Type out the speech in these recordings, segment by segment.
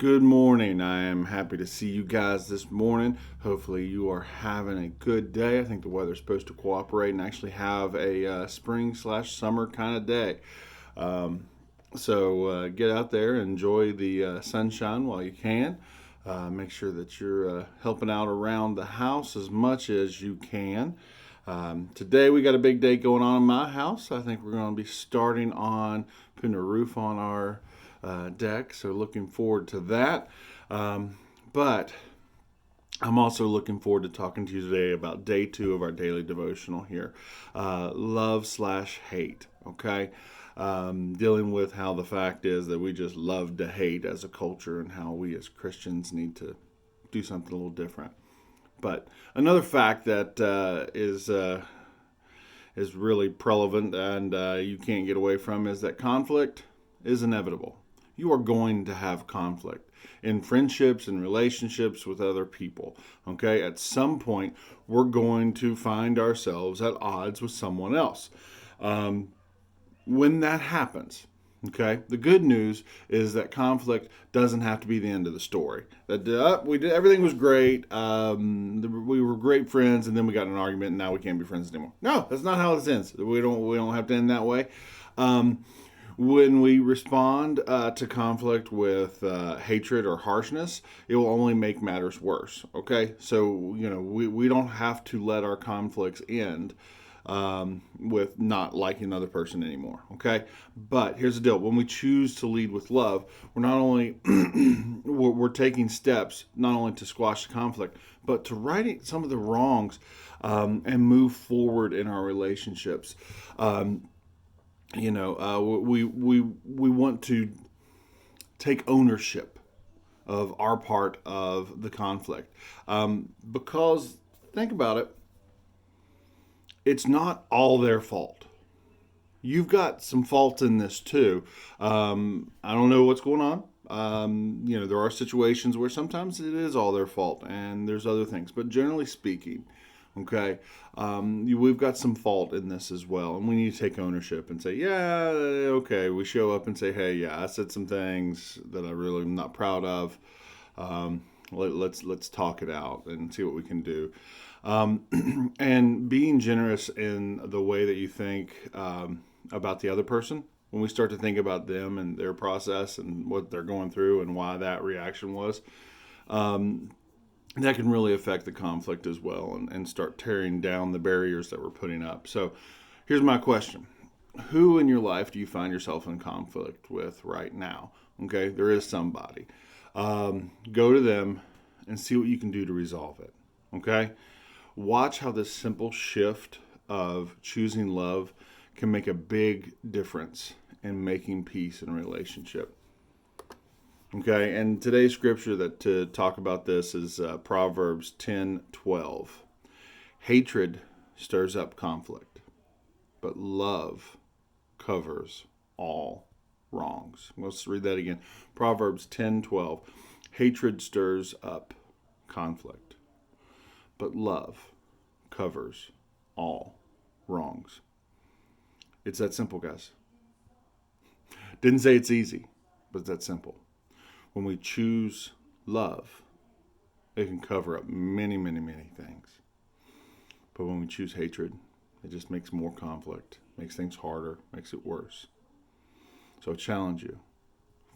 Good morning. I am happy to see you guys this morning. Hopefully you are having a good day. I think the weather's supposed to cooperate and actually have a spring/summer kind of day. So get out there, enjoy the sunshine while you can. Make sure that you're helping out around the house as much as you can. Today we got a big day going on in my house. I think we're going to be starting on putting a roof on our deck, so looking forward to that. But I'm also looking forward to talking to you today about day 2 of our daily devotional here, love/hate. Okay, dealing with how the fact is that we just love to hate as a culture, and how we as Christians need to do something a little different. But another fact that is really prevalent and you can't get away from is that conflict is inevitable. You are going to have conflict in friendships and relationships with other people. Okay, at some point, we're going to find ourselves at odds with someone else. When that happens, okay, the good news is that conflict doesn't have to be the end of the story. That we did everything was great. We were great friends, and then we got in an argument, and now we can't be friends anymore. No, that's not how this ends. We don't have to end that way. When we respond to conflict with hatred or harshness, it will only make matters worse. Okay, so we don't have to let our conflicts end with not liking another person anymore. Okay, but here's the deal: when we choose to lead with love, we're not only we're taking steps not only to squash the conflict, but to right some of the wrongs and move forward in our relationships. We want to take ownership of our part of the conflict, because think about it, it's not all their fault. You've got some fault in this too. I don't know what's going on. There are situations where sometimes it is all their fault, and there's other things. But generally speaking, okay, we've got some fault in this as well, and we need to take ownership and say, yeah, okay. We show up and say, hey, yeah, I said some things that I really am not proud of. Let's talk it out and see what we can do. And being generous in the way that you think about the other person. When we start to think about them and their process and what they're going through and why that reaction was, that can really affect the conflict as well, and start tearing down the barriers that we're putting up. So here's my question. Who in your life do you find yourself in conflict with right now? Okay, there is somebody. Go to them and see what you can do to resolve it. Okay? Watch how this simple shift of choosing love can make a big difference in making peace in a relationship. Okay, and today's scripture that to talk about this is Proverbs 10:12. Hatred stirs up conflict, but love covers all wrongs. Let's read that again. Proverbs 10:12. Hatred stirs up conflict, but love covers all wrongs. It's that simple, guys. Didn't say it's easy, but it's that simple. When we choose love, it can cover up many, many, many things. But when we choose hatred, it just makes more conflict, makes things harder, makes it worse. So I challenge you.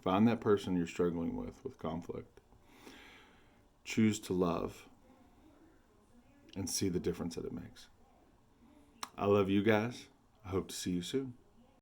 Find that person you're struggling with conflict. Choose to love and see the difference that it makes. I love you guys. I hope to see you soon.